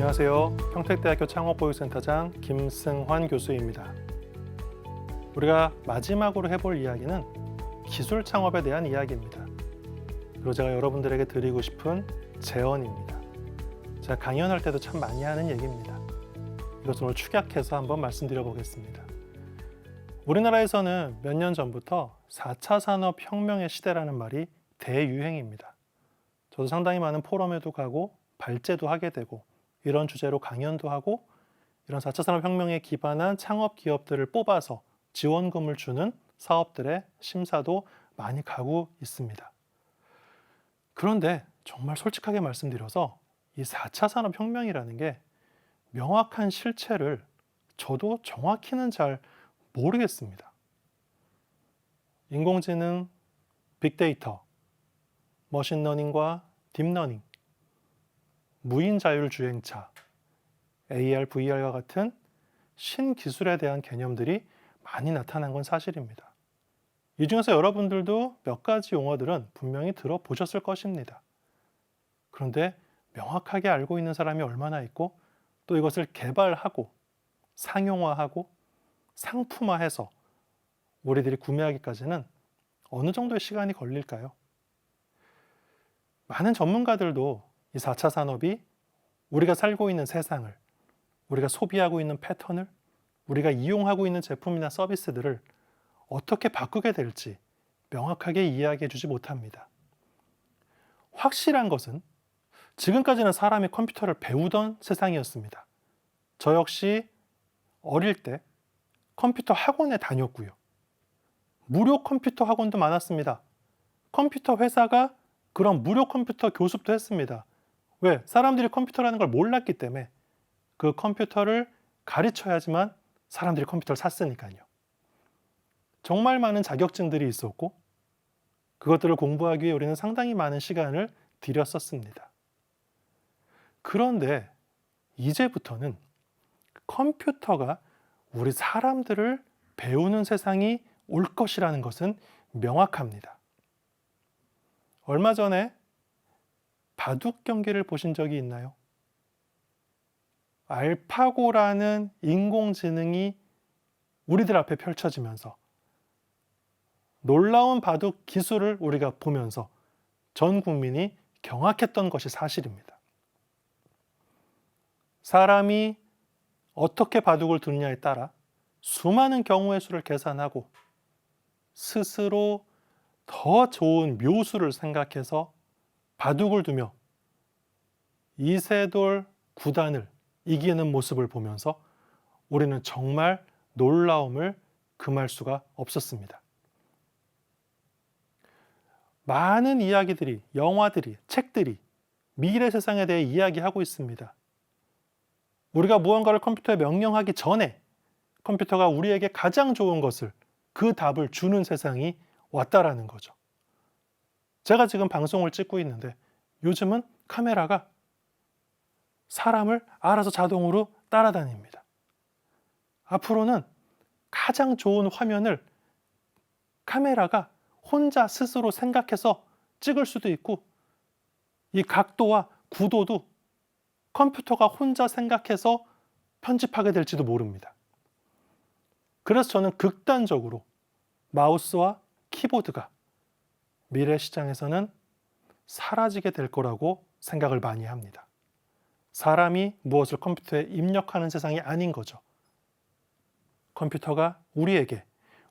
안녕하세요. 평택대학교 창업보육센터장 김승환 교수입니다. 우리가 마지막으로 해볼 이야기는 기술 창업에 대한 이야기입니다. 그리고 제가 여러분들에게 드리고 싶은 제언입니다. 제가 강연할 때도 참 많이 하는 얘기입니다. 이것을 오늘 축약해서 한번 말씀드려 보겠습니다. 우리나라에서는 몇 년 전부터 4차 산업혁명의 시대라는 말이 대유행입니다. 저도 상당히 많은 포럼에도 가고 발제도 하게 되고 이런 주제로 강연도 하고 이런 4차 산업혁명에 기반한 창업 기업들을 뽑아서 지원금을 주는 사업들의 심사도 많이 가고 있습니다. 그런데 정말 솔직하게 말씀드려서 이 4차 산업혁명이라는 게 명확한 실체를 저도 정확히는 잘 모르겠습니다. 인공지능, 빅데이터, 머신러닝과 딥러닝, 무인 자율주행차, AR, VR과 같은 신기술에 대한 개념들이 많이 나타난 건 사실입니다. 이 중에서 여러분들도 몇 가지 용어들은 분명히 들어보셨을 것입니다. 그런데 명확하게 알고 있는 사람이 얼마나 있고 또 이것을 개발하고 상용화하고 상품화해서 우리들이 구매하기까지는 어느 정도의 시간이 걸릴까요? 많은 전문가들도 이 4차 산업이 우리가 살고 있는 세상을, 우리가 소비하고 있는 패턴을, 우리가 이용하고 있는 제품이나 서비스들을 어떻게 바꾸게 될지 명확하게 이야기해 주지 못합니다. 확실한 것은 지금까지는 사람이 컴퓨터를 배우던 세상이었습니다. 저 역시 어릴 때 컴퓨터 학원에 다녔고요. 무료 컴퓨터 학원도 많았습니다. 컴퓨터 회사가 그런 무료 컴퓨터 교습도 했습니다. 왜? 사람들이 컴퓨터라는 걸 몰랐기 때문에 그 컴퓨터를 가르쳐야지만 사람들이 컴퓨터를 샀으니까요. 정말 많은 자격증들이 있었고 그것들을 공부하기 위해 우리는 상당히 많은 시간을 들였었습니다. 그런데 이제부터는 컴퓨터가 우리 사람들을 배우는 세상이 올 것이라는 것은 명확합니다. 얼마 전에 바둑 경기를 보신 적이 있나요? 알파고라는 인공지능이 우리들 앞에 펼쳐지면서 놀라운 바둑 기술을 우리가 보면서 전 국민이 경악했던 것이 사실입니다. 사람이 어떻게 바둑을 두느냐에 따라 수많은 경우의 수를 계산하고 스스로 더 좋은 묘수를 생각해서 바둑을 두며 이세돌 구단을 이기는 모습을 보면서 우리는 정말 놀라움을 금할 수가 없었습니다. 많은 이야기들이, 영화들이, 책들이 미래 세상에 대해 이야기하고 있습니다. 우리가 무언가를 컴퓨터에 명령하기 전에 컴퓨터가 우리에게 가장 좋은 것을, 그 답을 주는 세상이 왔다라는 거죠. 제가 지금 방송을 찍고 있는데 요즘은 카메라가 사람을 알아서 자동으로 따라다닙니다. 앞으로는 가장 좋은 화면을 카메라가 혼자 스스로 생각해서 찍을 수도 있고 이 각도와 구도도 컴퓨터가 혼자 생각해서 편집하게 될지도 모릅니다. 그래서 저는 극단적으로 마우스와 키보드가 미래 시장에서는 사라지게 될 거라고 생각을 많이 합니다. 사람이 무엇을 컴퓨터에 입력하는 세상이 아닌 거죠. 컴퓨터가 우리에게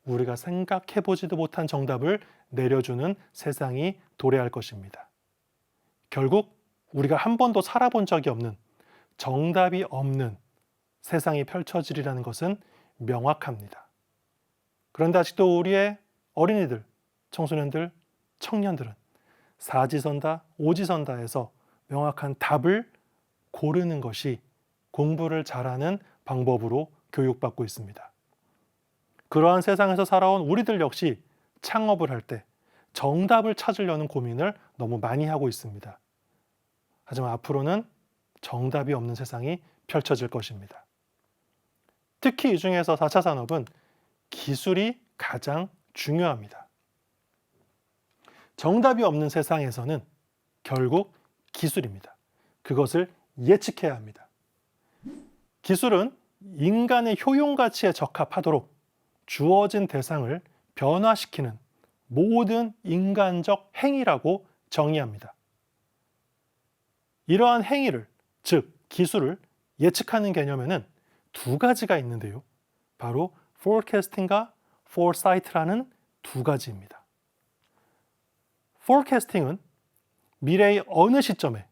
우리가 생각해보지도 못한 정답을 내려주는 세상이 도래할 것입니다. 결국 우리가 한 번도 살아본 적이 없는, 정답이 없는 세상이 펼쳐지리라는 것은 명확합니다. 그런데 아직도 우리의 어린이들, 청소년들, 청년들은 사지선다, 오지선다에서 명확한 답을 고르는 것이 공부를 잘하는 방법으로 교육받고 있습니다. 그러한 세상에서 살아온 우리들 역시 창업을 할 때 정답을 찾으려는 고민을 너무 많이 하고 있습니다. 하지만 앞으로는 정답이 없는 세상이 펼쳐질 것입니다. 특히 이 중에서 4차 산업은 기술이 가장 중요합니다. 정답이 없는 세상에서는 결국 기술입니다. 그것을 예측해야 합니다. 기술은 인간의 효용 가치에 적합하도록 주어진 대상을 변화시키는 모든 인간적 행위라고 정의합니다. 이러한 행위를, 즉 기술을 예측하는 개념에는 두 가지가 있는데요. 바로 forecasting과 foresight라는 두 가지입니다. forecasting은 미래의 어느 시점에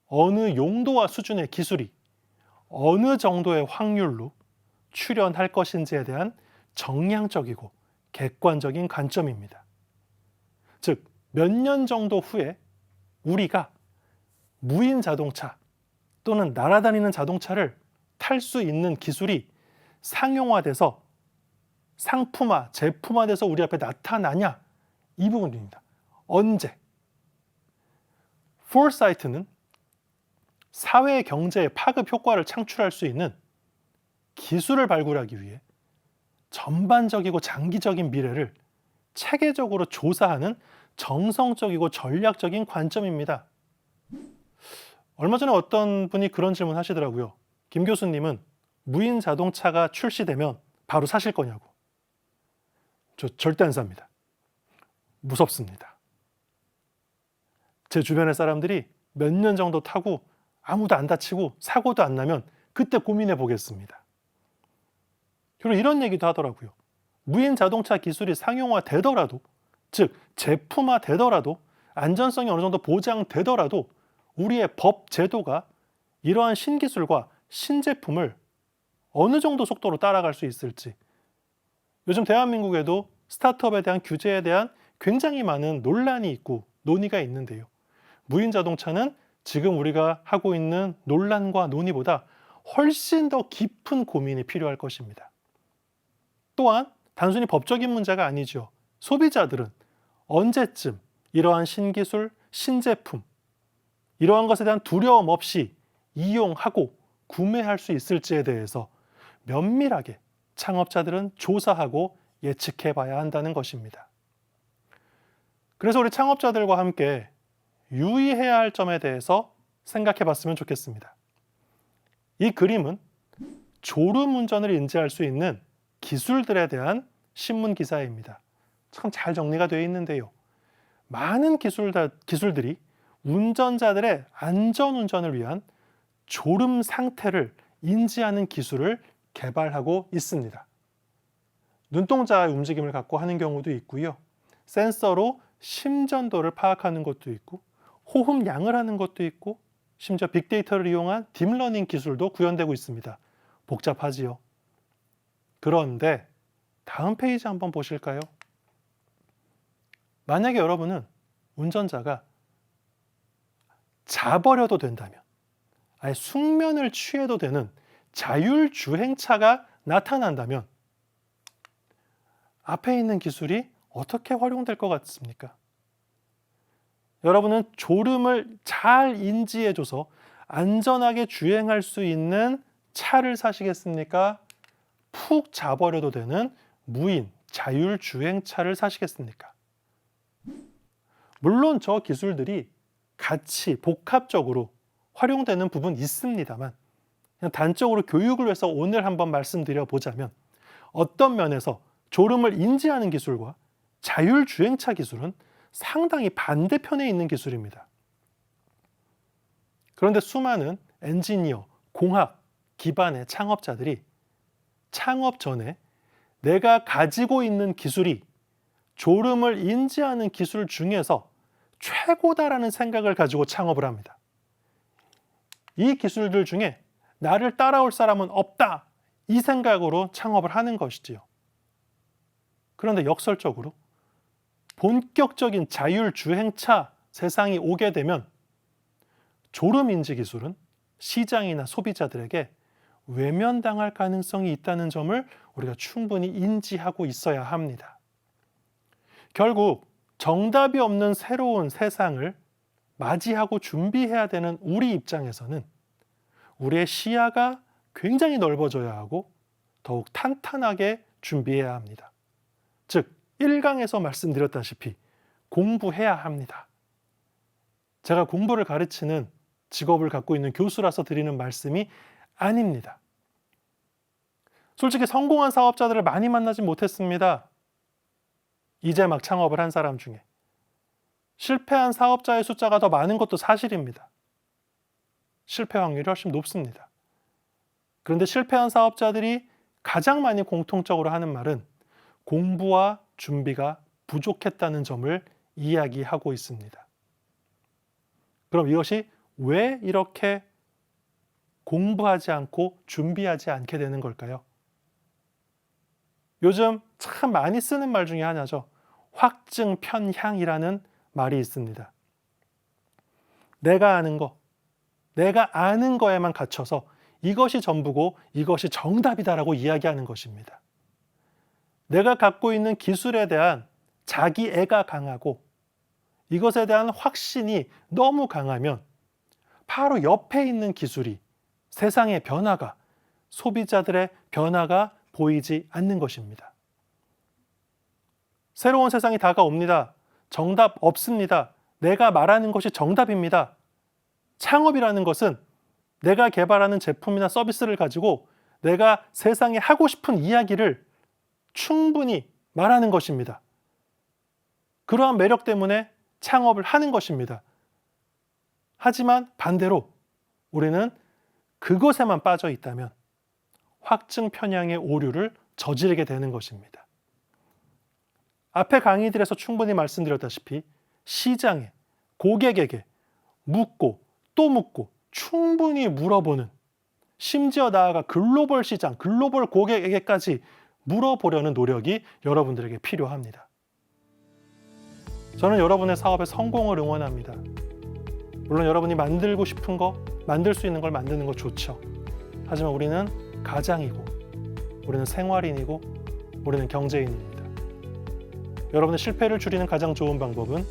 어느 용도와 수준의 기술이 어느 정도의 확률로 출현할 것인지에 대한 정량적이고 객관적인 관점입니다. 즉, 몇 년 정도 후에 우리가 무인 자동차 또는 날아다니는 자동차를 탈 수 있는 기술이 상용화돼서 상품화, 제품화돼서 우리 앞에 나타나냐? 이 부분입니다. 언제? foresight는 사회 경제의 파급 효과를 창출할 수 있는 기술을 발굴하기 위해 전반적이고 장기적인 미래를 체계적으로 조사하는 정성적이고 전략적인 관점입니다. 얼마 전에 어떤 분이 그런 질문 하시더라고요. 김 교수님은 무인 자동차가 출시되면 바로 사실 거냐고. 저 절대 안 삽니다. 무섭습니다. 제 주변의 사람들이 몇 년 정도 타고 아무도 안 다치고 사고도 안 나면 그때 고민해 보겠습니다. 그리고 이런 얘기도 하더라고요. 무인 자동차 기술이 상용화 되더라도, 즉 제품화 되더라도, 안전성이 어느 정도 보장되더라도 우리의 법 제도가 이러한 신기술과 신제품을 어느 정도 속도로 따라갈 수 있을지, 요즘 대한민국에도 스타트업에 대한 규제에 대한 굉장히 많은 논란이 있고 논의가 있는데요. 무인 자동차는 지금 우리가 하고 있는 논란과 논의보다 훨씬 더 깊은 고민이 필요할 것입니다. 또한 단순히 법적인 문제가 아니죠. 소비자들은 언제쯤 이러한 신기술, 신제품, 이러한 것에 대한 두려움 없이 이용하고 구매할 수 있을지에 대해서 면밀하게 창업자들은 조사하고 예측해 봐야 한다는 것입니다. 그래서 우리 창업자들과 함께 유의해야 할 점에 대해서 생각해 봤으면 좋겠습니다. 이 그림은 졸음운전을 인지할 수 있는 기술들에 대한 신문 기사입니다. 참 잘 정리가 되어 있는데요. 많은 기술들이 운전자들의 안전운전을 위한 졸음 상태를 인지하는 기술을 개발하고 있습니다. 눈동자의 움직임을 갖고 하는 경우도 있고요. 센서로 심전도를 파악하는 것도 있고, 호흡량을 하는 것도 있고, 심지어 빅데이터를 이용한 딥러닝 기술도 구현되고 있습니다. 복잡하지요. 그런데 다음 페이지 한번 보실까요? 만약에 여러분은 운전자가 자버려도 된다면, 아예 숙면을 취해도 되는 자율주행차가 나타난다면 앞에 있는 기술이 어떻게 활용될 것 같습니까? 여러분은 졸음을 잘 인지해줘서 안전하게 주행할 수 있는 차를 사시겠습니까? 푹 자버려도 되는 무인 자율주행차를 사시겠습니까? 물론 저 기술들이 같이 복합적으로 활용되는 부분 있습니다만, 그냥 단적으로 교육을 위해서 오늘 한번 말씀드려 보자면, 어떤 면에서 졸음을 인지하는 기술과 자율주행차 기술은 상당히 반대편에 있는 기술입니다. 그런데 수많은 엔지니어, 공학 기반의 창업자들이 창업 전에 내가 가지고 있는 기술이 졸음을 인지하는 기술 중에서 최고다라는 생각을 가지고 창업을 합니다. 이 기술들 중에 나를 따라올 사람은 없다, 이 생각으로 창업을 하는 것이지요. 그런데 역설적으로 본격적인 자율주행차 세상이 오게 되면 졸음인지 기술은 시장이나 소비자들에게 외면당할 가능성이 있다는 점을 우리가 충분히 인지하고 있어야 합니다. 결국 정답이 없는 새로운 세상을 맞이하고 준비해야 되는 우리 입장에서는 우리의 시야가 굉장히 넓어져야 하고 더욱 탄탄하게 준비해야 합니다. 즉 1강에서 말씀드렸다시피 공부해야 합니다. 제가 공부를 가르치는 직업을 갖고 있는 교수라서 드리는 말씀이 아닙니다. 솔직히 성공한 사업자들을 많이 만나지 못했습니다. 이제 막 창업을 한 사람 중에. 실패한 사업자의 숫자가 더 많은 것도 사실입니다. 실패 확률이 훨씬 높습니다. 그런데 실패한 사업자들이 가장 많이 공통적으로 하는 말은 공부와 준비가 부족했다는 점을 이야기하고 있습니다. 그럼 이것이 왜 이렇게 공부하지 않고 준비하지 않게 되는 걸까요? 요즘 참 많이 쓰는 말 중에 하나죠. 확증편향이라는 말이 있습니다. 내가 아는 거에만 갇혀서 이것이 전부고 이것이 정답이다라고 이야기하는 것입니다. 내가 갖고 있는 기술에 대한 자기애가 강하고 이것에 대한 확신이 너무 강하면 바로 옆에 있는 기술이 세상의 변화가, 소비자들의 변화가 보이지 않는 것입니다. 새로운 세상이 다가옵니다. 정답 없습니다. 내가 말하는 것이 정답입니다. 창업이라는 것은 내가 개발하는 제품이나 서비스를 가지고 내가 세상에 하고 싶은 이야기를 충분히 말하는 것입니다. 그러한 매력 때문에 창업을 하는 것입니다. 하지만 반대로 우리는 그것에만 빠져 있다면 확증 편향의 오류를 저지르게 되는 것입니다. 앞에 강의들에서 충분히 말씀드렸다시피 시장에, 고객에게 묻고 또 묻고 충분히 물어보는, 심지어 나아가 글로벌 시장, 글로벌 고객에게까지 물어보려는 노력이 여러분들에게 필요합니다. 저는 여러분의 사업의 성공을 응원합니다. 물론 여러분이 만들고 싶은 거, 만들 수 있는 걸 만드는 거 좋죠. 하지만 우리는 가장이고, 우리는 생활인이고, 우리는 경제인입니다. 여러분의 실패를 줄이는 가장 좋은 방법은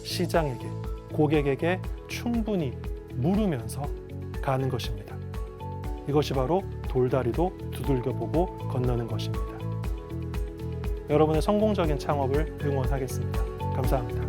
시장에게, 고객에게 충분히 물으면서 가는 것입니다. 이것이 바로 돌다리도 두들겨보고 건너는 것입니다. 여러분의 성공적인 창업을 응원하겠습니다. 감사합니다.